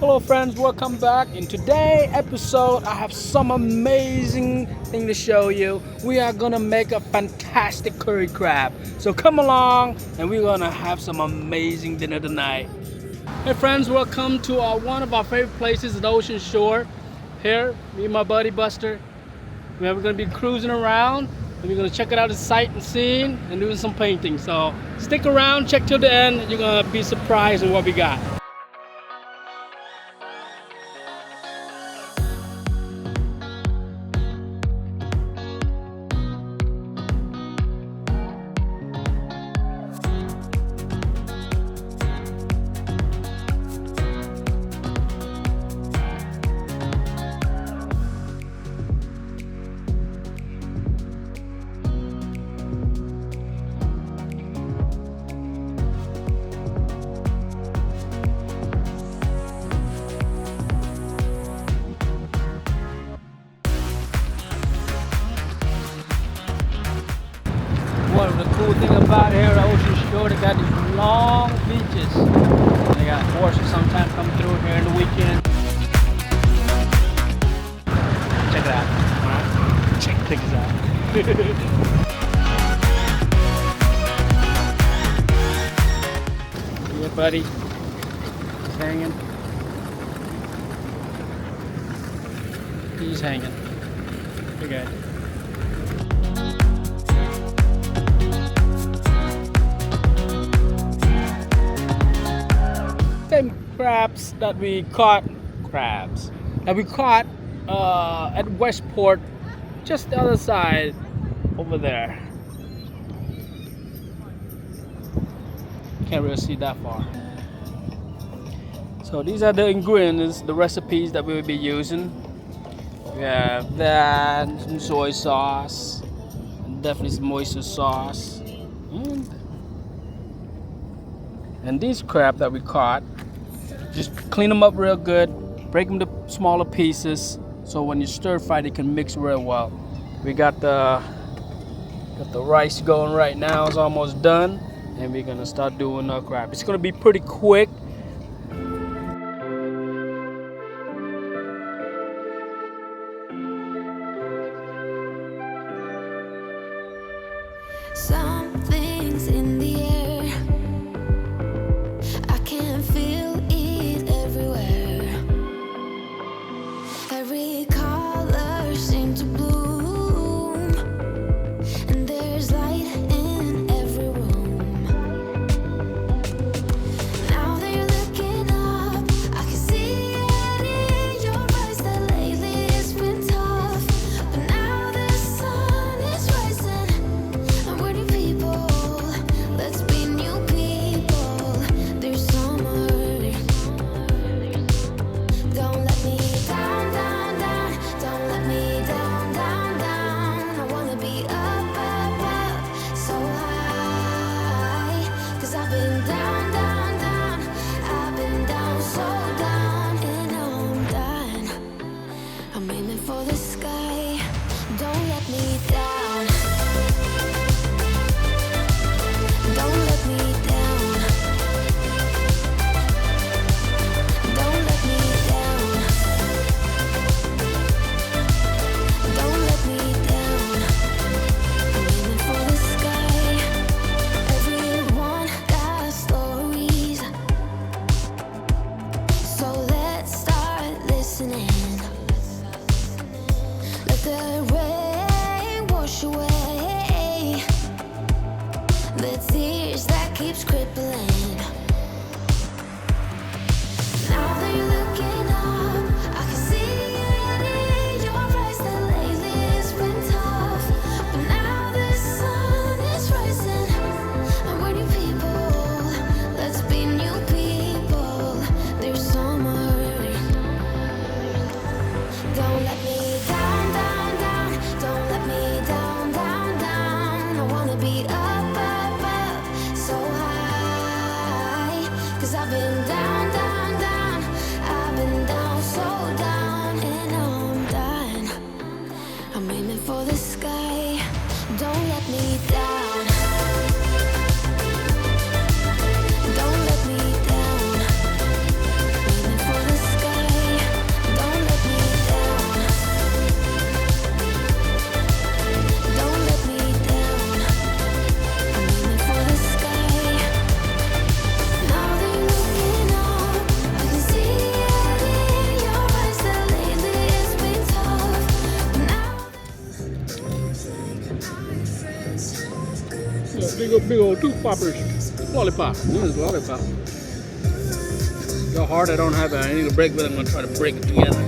Hello friends, welcome back. In today's episode, I have some amazing thing to show you. We are gonna make a fantastic curry crab. So come along and we're gonna have some amazing dinner tonight. Hey friends, welcome to one of our favorite places at the ocean shore. Here, me and my buddy Buster. We're gonna be cruising around and we're gonna check it out, the sight and scene and doing some painting. So stick around, check till the end. You're gonna be surprised with what we got. One of the cool things about here at the ocean shore, they got these long beaches. They got horses sometimes come through here in the weekend. Check it out. Alright? Check this out. Yeah, buddy. He's hanging. He's hanging. Okay. Crabs that we caught at Westport, just the other side over there. Can't really see that far. So these are the ingredients, the recipes that we will be using. We have that, some soy sauce, and definitely some oyster sauce, and these crab that we caught. Just clean them up real good, break them to smaller pieces, so when you stir fry, they can mix real well. We got the rice going right now. It's almost done, and we're gonna start doing our crab. It's gonna be pretty quick. Something's in the air. I can feel it everywhere. Every color seems to bloom, and there's light in every room. Now that you're looking up, I can see it in your eyes that lately it's been tough. But now the sun is rising, and we're new people. Let's be new people. There's summer. Don't let me down, down, down. Don't let me down, down, down. I wanna be up, up, up, so high. 'Cause I've been down, down, down. I've been down, so down, and I'm done. I'm aiming for the sky. Don't let me down. Don't let me down. Don't let me down. Don't let me down. I'm aiming for the sky. Everyone got stories, so let's start listening. Let the rain wash away the tears that keeps crippling. Now that you're looking up, I can see it in your eyes that lately it's been tough. But now the sun is rising, and we're new people. Let's be new people. There's summer. Don't let me down, down, down. Don't let me down, down, down. I wanna be up, up, up, so high. 'Cause I've been down, down, down. I've been down, so down, and I'm done. I'm aiming for the sky. Don't let me down. Don't let me down. Aiming for the sky. big old tooth poppers. Lollipop. This is lollipop. So hard I don't have anything to break with. I'm gonna try to break it together.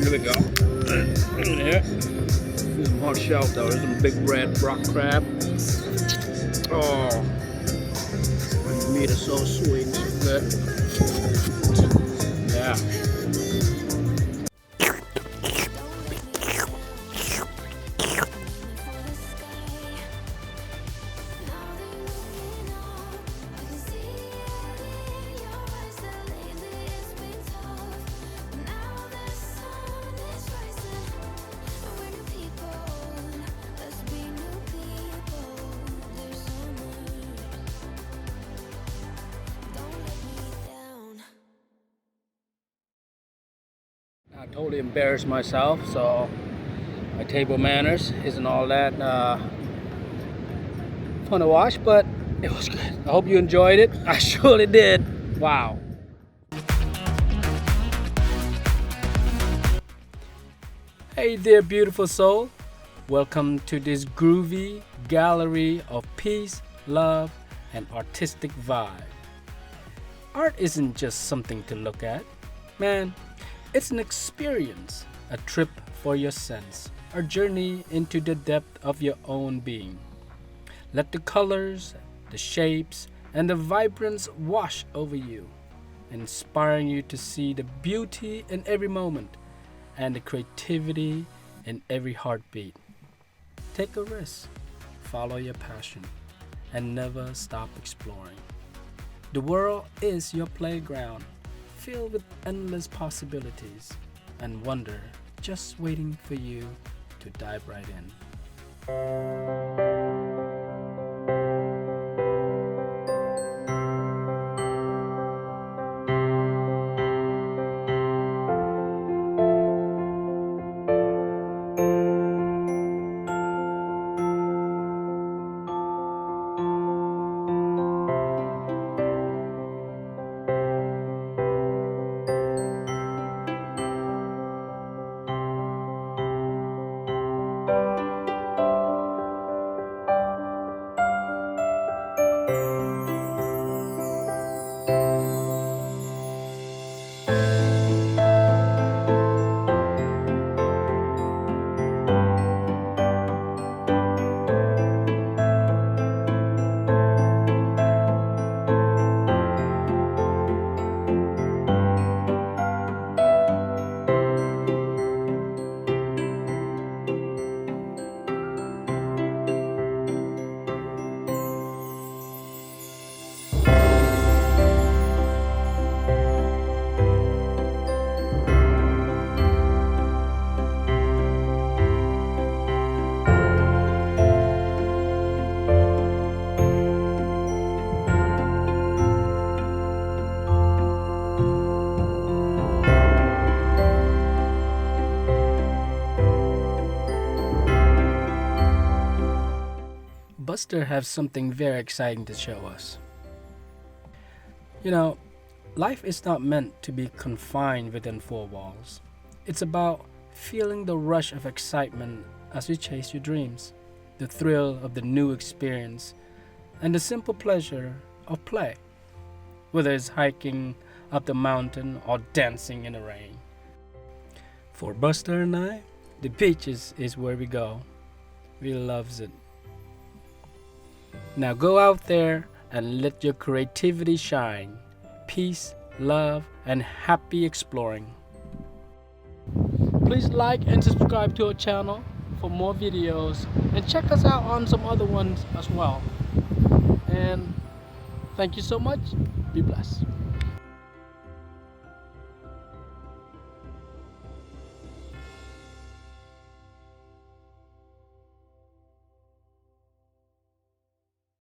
Here we go. Yeah. This is more shelf though. There's some big red rock crab. Oh, the meat is so sweet and so good. Yeah. I totally embarrassed myself, so my table manners isn't all that fun to watch, but it was good. I hope you enjoyed it. I surely did. Wow. Hey there, beautiful soul. Welcome to this groovy gallery of peace, love, and artistic vibe. Art isn't just something to look at. Man, it's an experience, a trip for your sense, a journey into the depth of your own being. Let the colors, the shapes, and the vibrance wash over you, inspiring you to see the beauty in every moment and the creativity in every heartbeat. Take a risk, follow your passion, and never stop exploring. The world is your playground, filled with endless possibilities and wonder just waiting for you to dive right in. Buster has something very exciting to show us. You know, life is not meant to be confined within four walls. It's about feeling the rush of excitement as you chase your dreams, the thrill of the new experience, and the simple pleasure of play, whether it's hiking up the mountain or dancing in the rain. For Buster and I, the beaches is where we go. We loves it. Now go out there and let your creativity shine. Peace, love, and happy exploring. Please like and subscribe to our channel for more videos, and check us out on some other ones as well. And thank you so much. Be blessed.